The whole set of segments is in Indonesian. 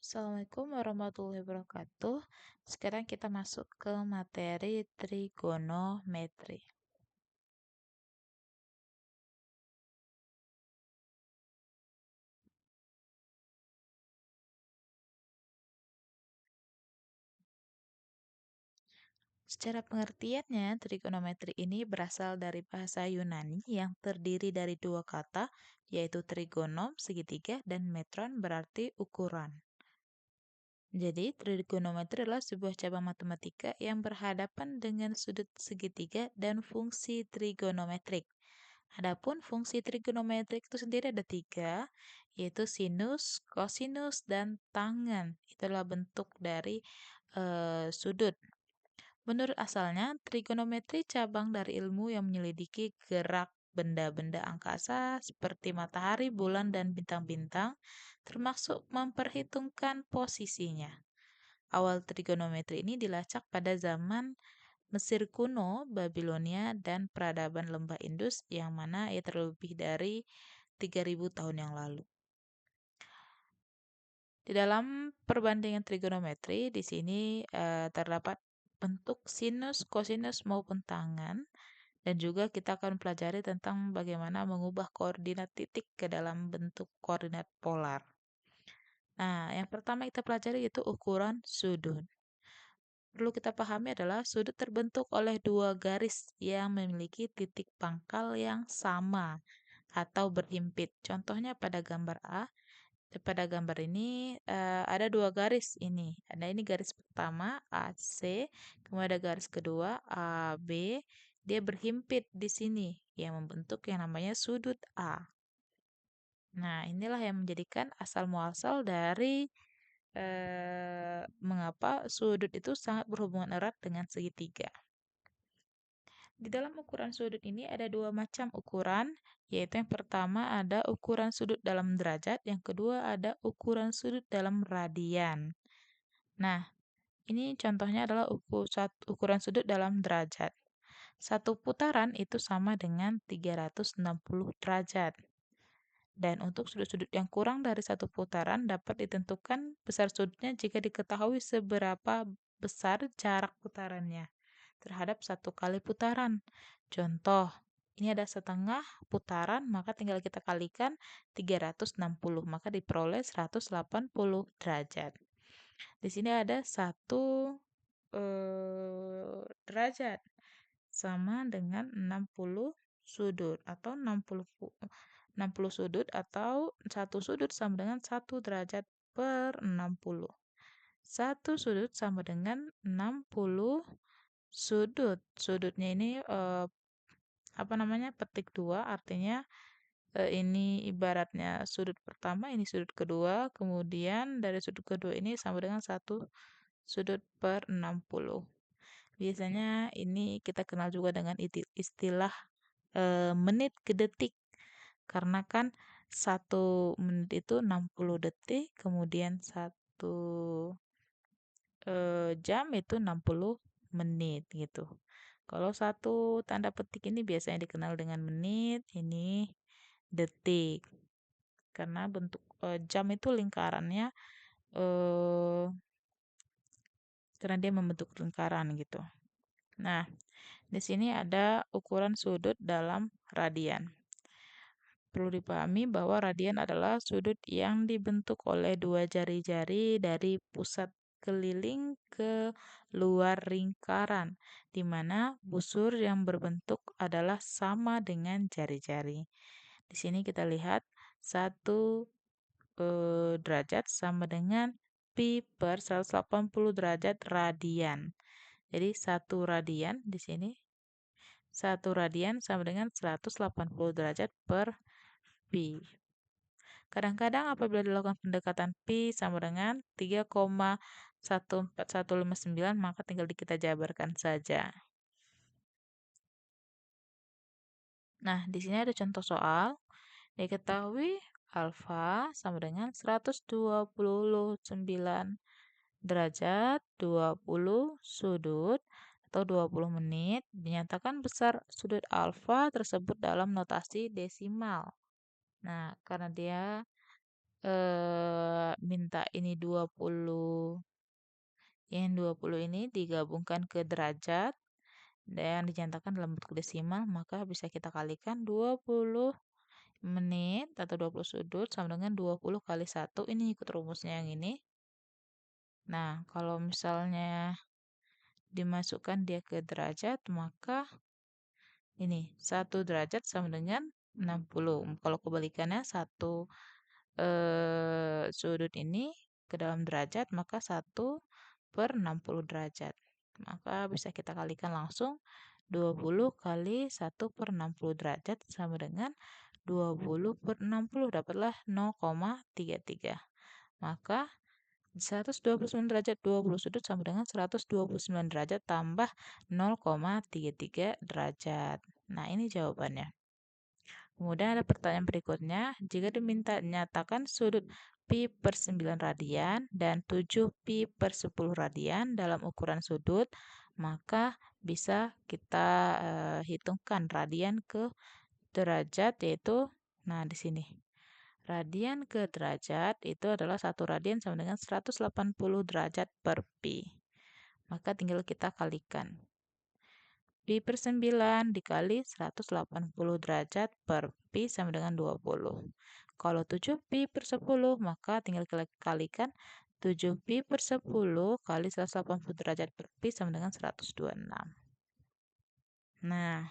Assalamualaikum warahmatullahi wabarakatuh. Sekarang kita masuk ke materi trigonometri. Secara pengertiannya, trigonometri ini berasal dari bahasa Yunani yang terdiri dari dua kata, yaitu trigonom, segitiga, dan metron berarti ukuran. Jadi, trigonometri adalah sebuah cabang matematika yang berhadapan dengan sudut segitiga dan fungsi trigonometrik. Adapun fungsi trigonometrik itu sendiri ada tiga, yaitu sinus, kosinus, dan tangen. Itulah bentuk dari sudut. Menurut asalnya, trigonometri cabang dari ilmu yang menyelidiki gerak benda-benda angkasa seperti matahari, bulan, dan bintang-bintang, termasuk memperhitungkan posisinya. Awal trigonometri ini dilacak pada zaman Mesir kuno, Babilonia, dan peradaban lembah Indus yang mana ia terlebih dari 3000 tahun yang lalu. Di dalam perbandingan trigonometri, di sini terdapat bentuk sinus, kosinus maupun tangen, dan juga kita akan pelajari tentang bagaimana mengubah koordinat titik ke dalam bentuk koordinat polar. Nah, yang pertama kita pelajari itu ukuran sudut. Perlu kita pahami adalah sudut terbentuk oleh dua garis yang memiliki titik pangkal yang sama atau berhimpit. Contohnya pada gambar A. Pada gambar ini ada dua garis ini. Ada ini garis pertama AC, kemudian ada garis kedua AB. Dia berhimpit di sini yang membentuk yang namanya sudut A. Nah, inilah yang menjadikan asal muasal dari mengapa sudut itu sangat berhubungan erat dengan segitiga. Di dalam ukuran sudut ini ada dua macam ukuran, yaitu yang pertama ada ukuran sudut dalam derajat, yang kedua ada ukuran sudut dalam radian. Nah, ini contohnya adalah ukuran sudut dalam derajat. Satu putaran itu sama dengan 360 derajat. Dan untuk sudut-sudut yang kurang dari satu putaran dapat ditentukan besar sudutnya jika diketahui seberapa besar jarak putarannya terhadap satu kali putaran. Contoh, ini ada setengah putaran, maka tinggal kita kalikan 360, maka diperoleh 180 derajat. Di sini ada satu derajat sama dengan 60 sudut atau 60 sudut atau satu sudut sama dengan 1 derajat per 60. Satu sudut sama dengan 60 sudut. Sudutnya ini petik 2, artinya ini ibaratnya sudut pertama, ini sudut kedua, kemudian dari sudut kedua ini sama dengan 1 sudut per 60. Biasanya ini kita kenal juga dengan istilah menit ke detik. Karena kan 1 menit itu 60 detik, kemudian 1 jam itu 60 menit gitu. Kalau satu tanda petik ini biasanya dikenal dengan menit, ini detik. Karena bentuk jam itu lingkarannya karena dia membentuk lingkaran gitu. Nah, di sini ada ukuran sudut dalam radian. Perlu dipahami bahwa radian adalah sudut yang dibentuk oleh dua jari-jari dari pusat keliling ke luar lingkaran, di mana busur yang berbentuk adalah sama dengan jari-jari. Di sini kita lihat 1 derajat sama dengan pi per 180 derajat radian. Jadi 1 radian di sini 1 radian sama dengan 180 derajat per pi. Kadang-kadang apabila dilakukan pendekatan pi sama dengan 3,14159, maka tinggal kita jabarkan saja. Nah, di sini ada contoh soal. Diketahui alfa sama dengan 129 derajat 20 sudut atau 20 menit. Dinyatakan besar sudut alfa tersebut dalam notasi desimal. Nah, karena dia diminta ini 20. Yang 20 ini digabungkan ke derajat dan dinyatakan dalam bentuk desimal, maka bisa kita kalikan 20 menit atau 20 sudut sama dengan 20 kali 1. Ini ikut rumusnya yang ini. Nah, kalau misalnya dimasukkan dia ke derajat, maka ini 1 derajat sama dengan 60. Kalau kebalikannya sudut ini ke dalam derajat, maka 1/60 derajat. Maka bisa kita kalikan langsung 20 kali 1/60 derajat sama dengan 20/60. Dapatlah 0,33. Maka 129 derajat 20 sudut sama dengan 129 derajat tambah 0,33 derajat. Nah, ini jawabannya. Kemudian ada pertanyaan berikutnya. Jika diminta nyatakan sudut pi per 9 radian dan 7 pi per 10 radian dalam ukuran sudut, maka bisa kita hitungkan radian ke derajat, yaitu, nah di sini. Radian ke derajat itu adalah 1 radian sama dengan 180 derajat per pi. Maka tinggal kita kalikan. Pi per 9 dikali 180 derajat per pi sama dengan 20. Kalau 7 pi per 10, maka tinggal kita kalikan 7 pi per 10 kali 180 derajat per pi sama dengan 126. Nah,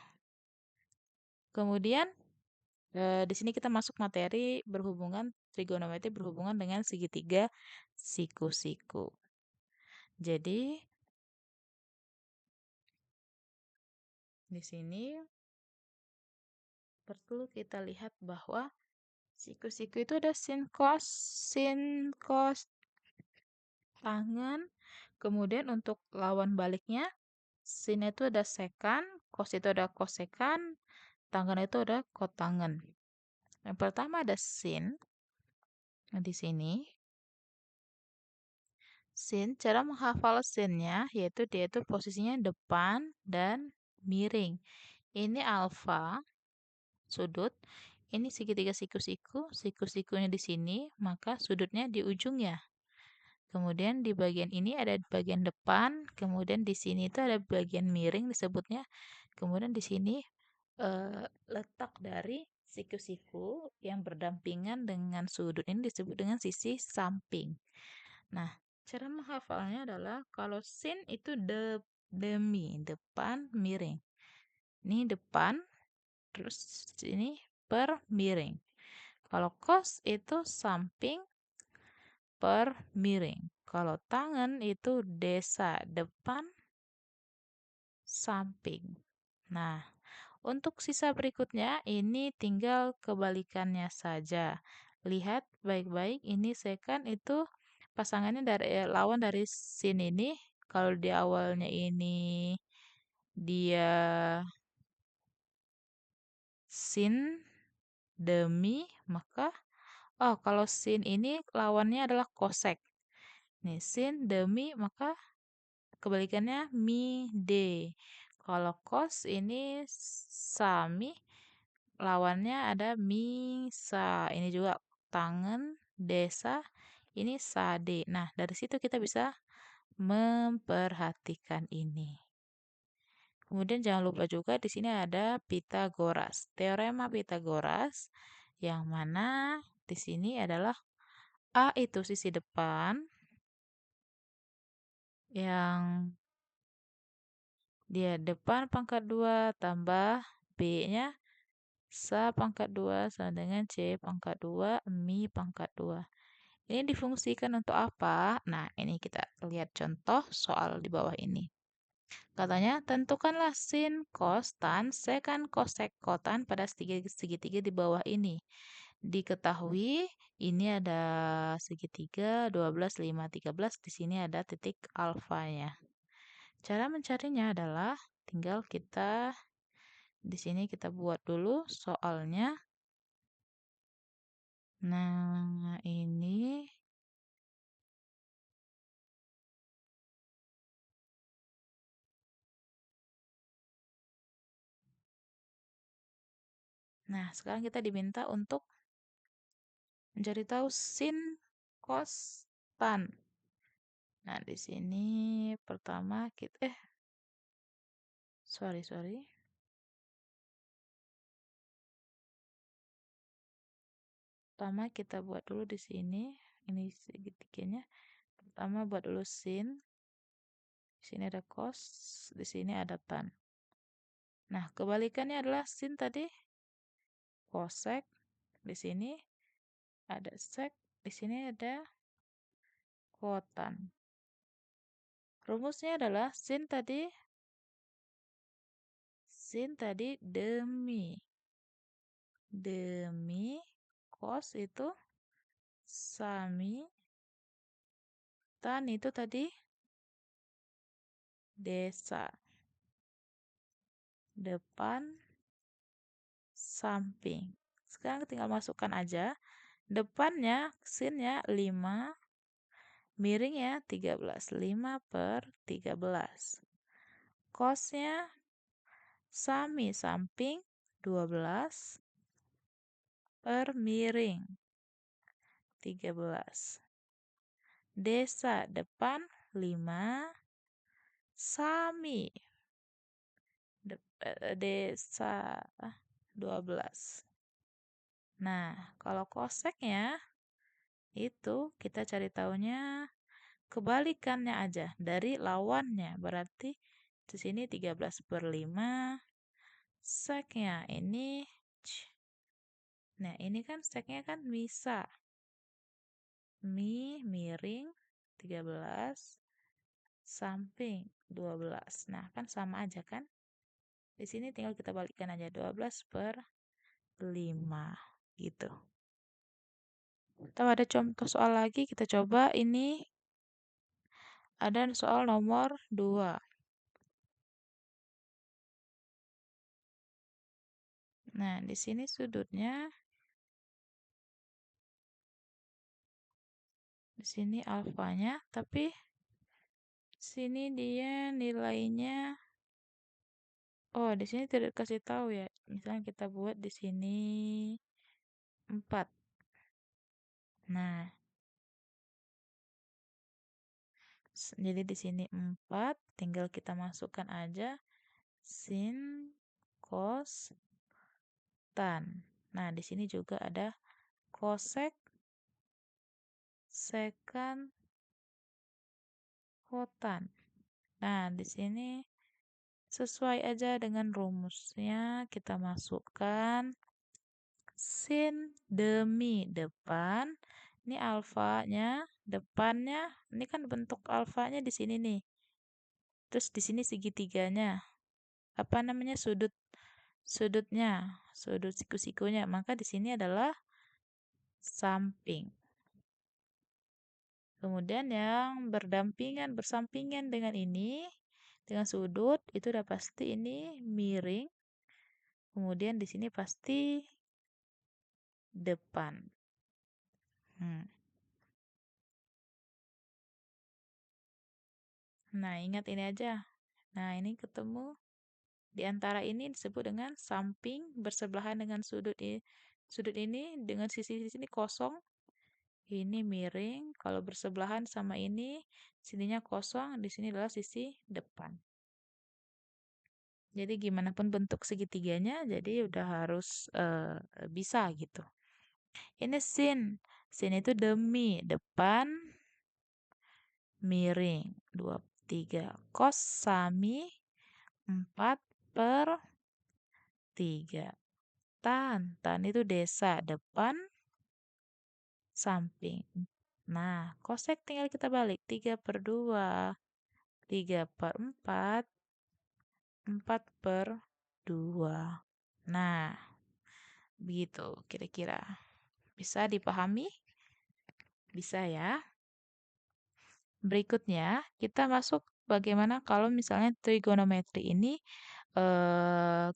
kemudian di sini kita masuk materi berhubungan trigonometri berhubungan dengan segitiga siku-siku. Jadi di sini perlu kita lihat bahwa siku-siku itu ada sin cos tangen. Kemudian untuk lawan baliknya, sin itu ada sekan, cos itu ada kosekan, tangen itu ada kotangen. Yang pertama ada sin. Nah, di sini sin, cara menghafal sinnya yaitu dia itu posisinya depan dan miring. Ini alfa, sudut. Ini segitiga siku-siku, siku-sikunya di sini, maka sudutnya di ujungnya. Kemudian di bagian ini ada bagian depan, kemudian di sini itu ada bagian miring disebutnya. Kemudian di sini letak dari siku-siku yang berdampingan dengan sudut ini disebut dengan sisi samping. Nah, cara menghafalnya adalah kalau sin itu demi, depan, miring. Ini depan, terus ini per miring. Kalau cos itu samping per miring. Kalau tangan itu desa, depan, samping. Nah, untuk sisa berikutnya ini tinggal kebalikannya saja. Lihat baik-baik, ini sekan itu pasangannya dari lawan dari sin ini. Kalau di awalnya ini dia sin demi, maka kalau sin ini lawannya adalah kosek. Nih, sin demi, maka kebalikannya mi de. Kalau cos ini sami, lawannya ada mi sa. Ini juga tangan, desa, ini sade. Nah, dari situ kita bisa memperhatikan ini. Kemudian jangan lupa juga di sini ada Pitagoras. Teorema Pitagoras yang mana di sini adalah A itu sisi depan yang dia depan pangkat 2 tambah B-nya sa pangkat 2 sama dengan C pangkat 2 Mi pangkat 2. Ini difungsikan untuk apa? Nah, ini kita lihat contoh soal di bawah ini. Katanya, tentukanlah sin, cos, tan, sekan, kosek, kotan pada segitiga di bawah ini. Diketahui ini ada segitiga 12, 5, 13. Di sini ada titik alfanya. Cara mencarinya adalah tinggal kita di sini kita buat dulu soalnya. Nah, ini nah, sekarang kita diminta untuk mencari tahu sin, cos, tan. Nah, di sini pertama kita sorry. Pertama kita buat dulu di sini. Ini segitiganya. Pertama buat dulu sin. Di sini ada cos, di sini ada tan. Nah, kebalikannya adalah sin tadi cosec. Di sini ada sec, di sini ada kotan. Rumusnya adalah sin tadi demi cos itu sami, tan itu tadi desa, depan, samping. Sekarang tinggal masukkan aja. Depannya sinnya 5, miringnya 13. 5/13. Cosnya sami samping 12 per miring 13. Desa depan 5 sami desa 12. Nah, kalau koseknya itu kita cari tahunya kebalikannya aja dari lawannya. Berarti di sini 13/5 seknya ini nah ini kan seknya kan bisa miring 13 samping 12. Nah, kan sama aja kan? Di sini tinggal kita balikkan aja 12/5 gitu. Atau ada contoh soal lagi, kita coba ini ada soal nomor 2. Nah, di sini sudutnya di sini alfanya, tapi sini dia nilainya di sini tidak kasih tahu ya. Misalnya kita buat di sini 4. Nah, jadi di sini 4, tinggal kita masukkan aja sin, cos, tan. Nah, di sini juga ada kosek, sekan, kotan. Nah, di sini sesuai aja dengan rumusnya, kita masukkan sin demi depan. Ini alfanya, depannya, ini kan bentuk alfanya di sini nih. Terus di sini segitiganya. Apa namanya? Sudutnya, sudut siku-sikunya. Maka di sini adalah samping. Kemudian yang bersampingan dengan ini, dengan sudut, itu udah pasti ini miring. Kemudian di sini pasti depan. Hmm. Nah, ingat ini aja. Nah, ini ketemu di antara ini disebut dengan samping bersebelahan dengan sudut ini. Sudut ini dengan sisi sini kosong, ini miring. Kalau bersebelahan sama ini, sininya kosong, di sini adalah sisi depan. Jadi gimana pun bentuk segitiganya, jadi udah harus bisa gitu. Ini sin. Sin itu demi, depan, miring. 2, 3. Kos sami 4/3. Tan itu desa, depan, samping. Nah, kosek tinggal kita balik. 3/2. 3/4. 4/2. Nah, begitu kira-kira. Bisa dipahami? Bisa ya. Berikutnya, kita masuk bagaimana kalau misalnya trigonometri ini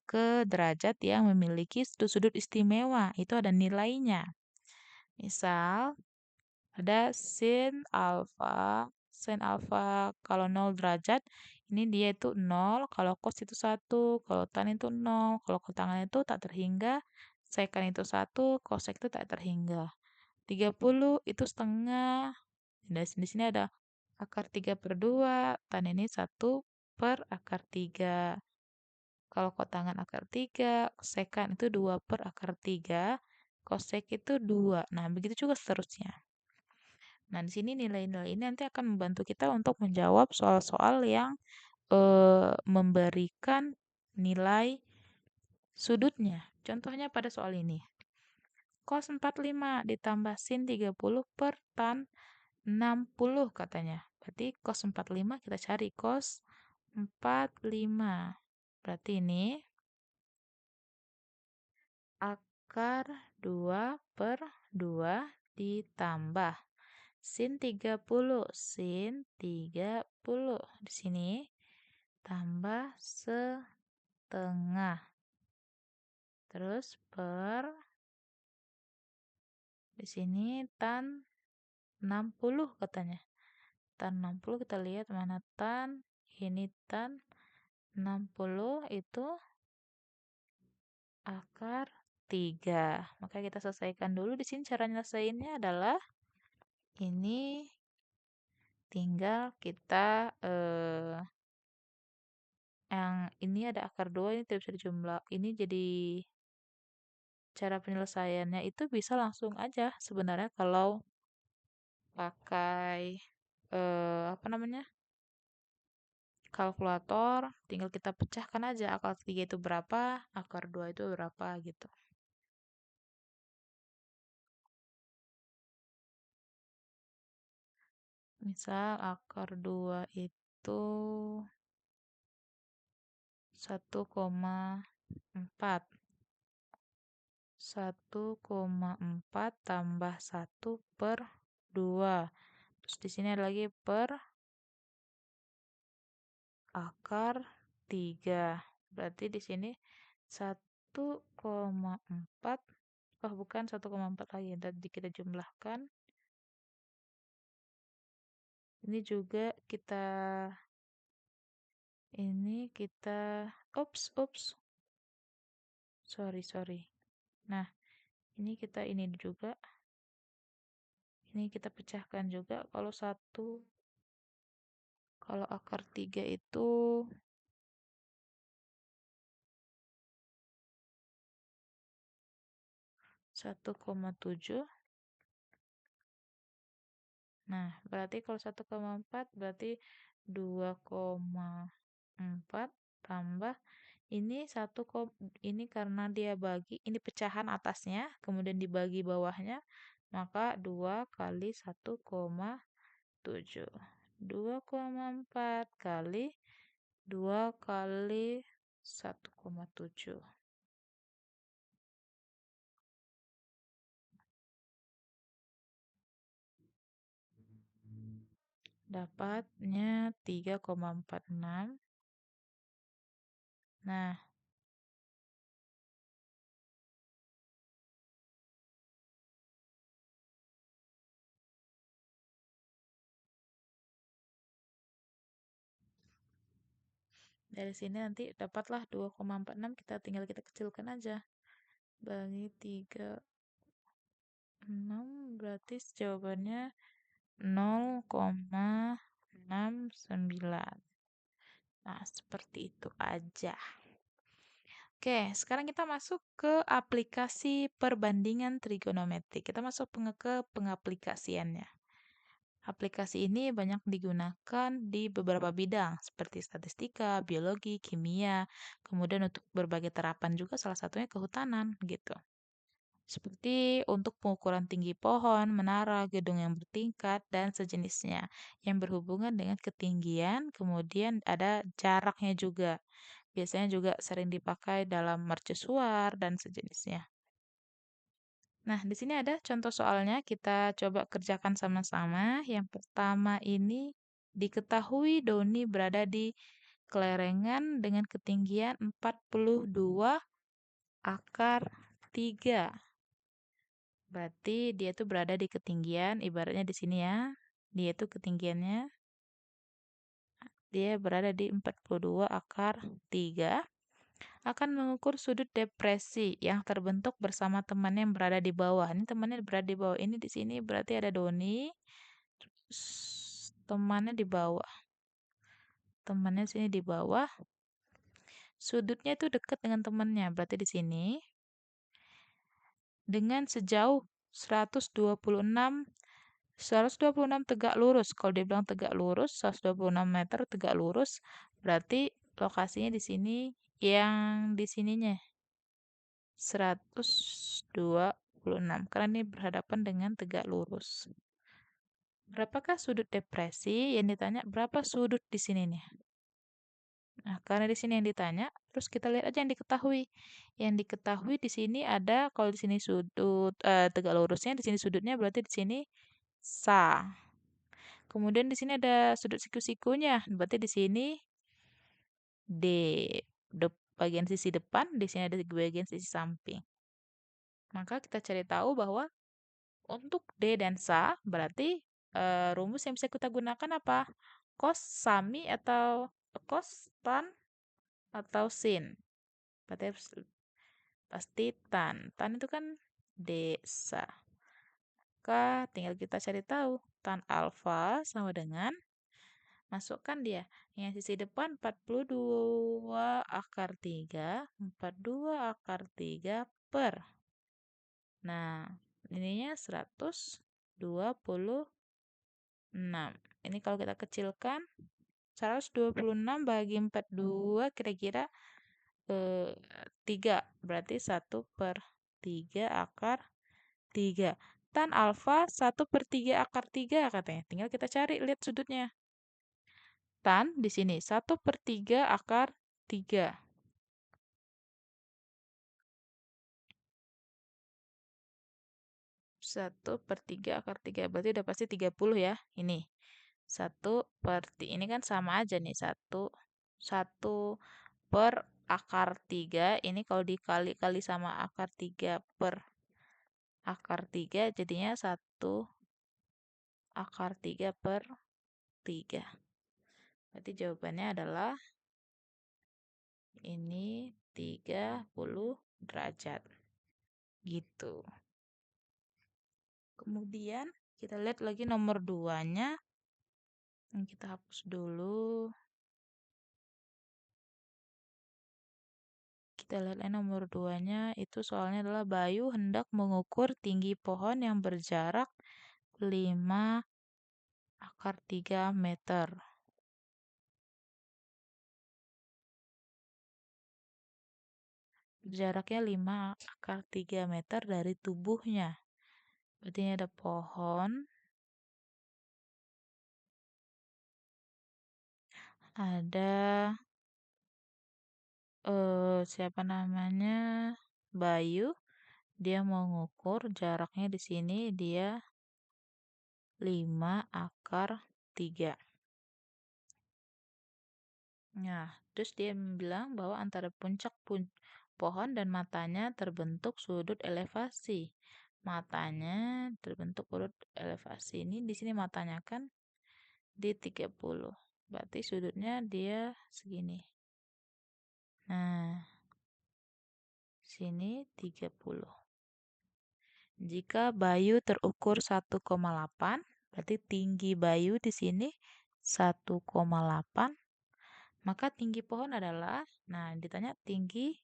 ke derajat yang memiliki sudut-sudut istimewa. Itu ada nilainya. Misal, ada sin alfa kalau 0 derajat, ini dia itu 0, kalau cos itu 1, kalau tan itu 0, kalau kotangan itu tak terhingga, sekan itu 1, cosec itu tak terhingga. 30 itu setengah, Di sini ada akar 3/2, tan ini 1/akar 3. Kalau kotangan akar 3, sekan itu 2/akar 3, kosek itu 2. Nah, begitu juga seterusnya. Nah, di sini nilai-nilai ini nanti akan membantu kita untuk menjawab soal-soal yang memberikan nilai sudutnya. Contohnya pada soal ini. Cos 45 ditambah sin 30 per tan 60 katanya. Berarti cos 45 kita cari cos 45. Berarti ini akar 2/2 ditambah sin 30. Sin 30. Di sini tambah setengah. Terus per di sini tan 60 katanya. Tan 60 kita lihat mana tan. Ini tan 60 itu akar 3. Maka kita selesaikan dulu di sini. Cara nyelesainnya adalah ini tinggal kita yang ini ada akar 2, ini tidak bisa dijumlah. Ini jadi cara penyelesaiannya itu bisa langsung aja sebenarnya kalau pakai apa namanya? Kalkulator, tinggal kita pecahkan aja akar 3 itu berapa, akar 2 itu berapa gitu. Misal akar 2 itu 1,4. 1,4 tambah 1/2. Terus di sini ada lagi per akar 3. Berarti di sini 1,4. Oh, bukan 1,4 lagi. Tadi kita jumlahkan. Ini juga kita ups. Sorry. Nah, ini kita ini juga. Ini kita pecahkan juga kalau akar 3 itu 1,7. Nah, berarti kalau 1,4 berarti 2,4 tambah ini ini karena dia bagi, ini pecahan atasnya, kemudian dibagi bawahnya, maka 2 kali 1,7. 2,4 kali 2 kali 1,7. Dapatnya 3,46. Nah, dari sini nanti dapatlah 2,46, kita kecilkan aja. Bagi 3,6 berarti jawabannya 0,69. Nah, seperti itu aja. Oke, sekarang kita masuk ke aplikasi perbandingan trigonometri. Kita masuk ke pengaplikasiannya. Aplikasi ini banyak digunakan di beberapa bidang seperti statistika, biologi, kimia, kemudian untuk berbagai terapan juga salah satunya kehutanan gitu. Seperti untuk pengukuran tinggi pohon, menara, gedung yang bertingkat, dan sejenisnya yang berhubungan dengan ketinggian, kemudian ada jaraknya juga. Biasanya juga sering dipakai dalam mercusuar dan sejenisnya. Nah, di sini ada contoh soalnya, kita coba kerjakan sama-sama. Yang pertama ini diketahui Doni berada di kelerengan dengan ketinggian 42 akar 3. Berarti dia tuh berada di ketinggian, ibaratnya di sini ya. Dia tuh ketinggiannya, dia berada di 42 akar 3. Akan mengukur sudut depresi yang terbentuk bersama temannya yang berada di bawah. Ini temannya berada di bawah. Ini di sini berarti ada Doni. temannya di bawah. Temannya sini di bawah. Sudutnya itu dekat dengan temannya. Berarti di sini dengan sejauh 126 tegak lurus. Kalau dia bilang tegak lurus, 126 meter tegak lurus, berarti lokasinya di sini yang di sininya 126 karena ini berhadapan dengan tegak lurus. Berapakah sudut depresi? Yang ditanya berapa sudut di sini nih? Nah, karena di sini yang ditanya, terus kita lihat aja yang diketahui. Yang diketahui di sini ada kalau di sini sudut tegak lurusnya, di sini sudutnya berarti di sini sa. Kemudian di sini ada sudut siku-sikunya, berarti di sini D. Bagian sisi depan, di sini ada bagian sisi samping. Maka kita cari tahu bahwa untuk D dan sa berarti rumus yang bisa kita gunakan apa? Cos, sami, atau cos, tan, atau sin. Berarti pasti tan. Tan itu kan desa. Maka tinggal kita cari tahu. Tan alfa sama dengan, masukkan dia. Yang sisi depan 42 akar 3. 42 akar 3 per. Nah, ininya 126. Ini kalau kita kecilkan, 126 bagi 42 kira-kira 3. Berarti 1/3 akar 3. Tan alfa 1/3 akar 3 katanya. Tinggal kita cari, lihat sudutnya. Tan di sini 1/3 akar 3. 1/3 akar 3. Berarti udah pasti 30 ya. Ini. 1/3. Ini kan sama aja nih. 1 per akar 3. Ini kalau dikali-kali sama akar 3 per akar 3 jadinya 1 akar 3 per 3. Berarti jawabannya adalah ini 30 derajat. Gitu. Kemudian kita lihat lagi nomor 2-nya. Yang kita hapus dulu. Kita lihat nomor 2-nya itu soalnya adalah Bayu hendak mengukur tinggi pohon yang berjarak 5 akar 3 meter. Jaraknya 5 akar 3 meter dari tubuhnya. Berarti ini ada pohon. Ada siapa namanya? Bayu. Dia mau ngukur jaraknya di sini dia 5 akar 3. Nah, terus dia bilang bahwa antara puncak pohon dan matanya terbentuk sudut elevasi. Matanya terbentuk sudut elevasi. Ini di sini matanya kan di 30. Berarti sudutnya dia segini. Nah, sini 30. Jika Bayu terukur 1,8, berarti tinggi Bayu di sini 1,8, maka tinggi pohon adalah, nah ditanya tinggi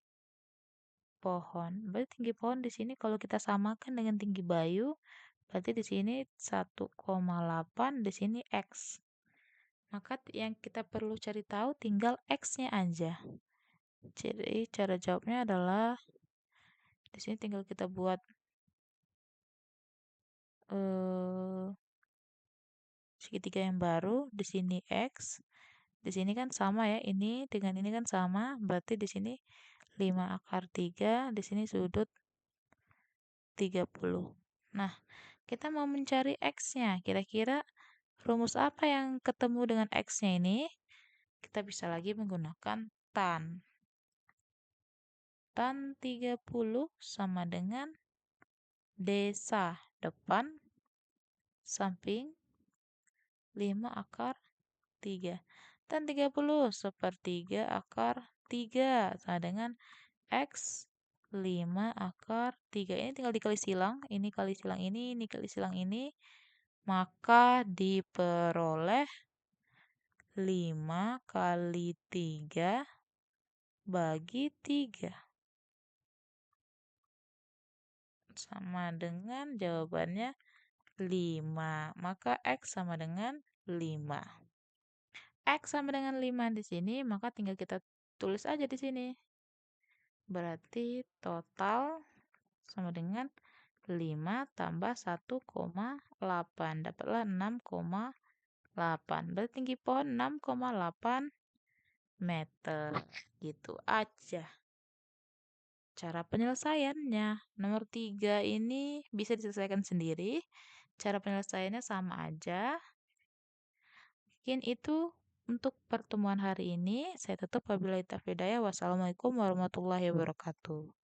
pohon. Berarti tinggi pohon di sini kalau kita samakan dengan tinggi Bayu, berarti di sini 1,8, di sini X. Maka yang kita perlu cari tahu tinggal X-nya aja. Jadi cara jawabnya adalah di sini tinggal kita buat segitiga yang baru, di sini X. Di sini kan sama ya, ini dengan ini kan sama, berarti di sini 5 akar 3, di sini sudut 30. Nah, kita mau mencari X-nya. Kira-kira rumus apa yang ketemu dengan X-nya ini? Kita bisa lagi menggunakan tan. Tan 30 sama dengan desa depan samping 5 akar 3. Tan 30 1/3 akar 3 sama dengan X 5 akar 3. Ini tinggal dikali silang, ini kali silang ini kali silang ini. maka diperoleh 5 kali 3 bagi 3. Sama dengan jawabannya 5. Maka X sama dengan 5. X sama dengan 5 di sini, maka tinggal kita tulis aja di sini. Berarti total sama dengan 5 tambah 1,8. Dapatlah 6,8. Berarti tinggi pohon 6,8 meter. Gitu aja cara penyelesaiannya. Nomor 3 ini bisa diselesaikan sendiri. Cara penyelesaiannya sama aja. Mungkin itu untuk pertemuan hari ini. Saya tutup wabillahi taufiq hidayah. Wassalamualaikum warahmatullahi wabarakatuh.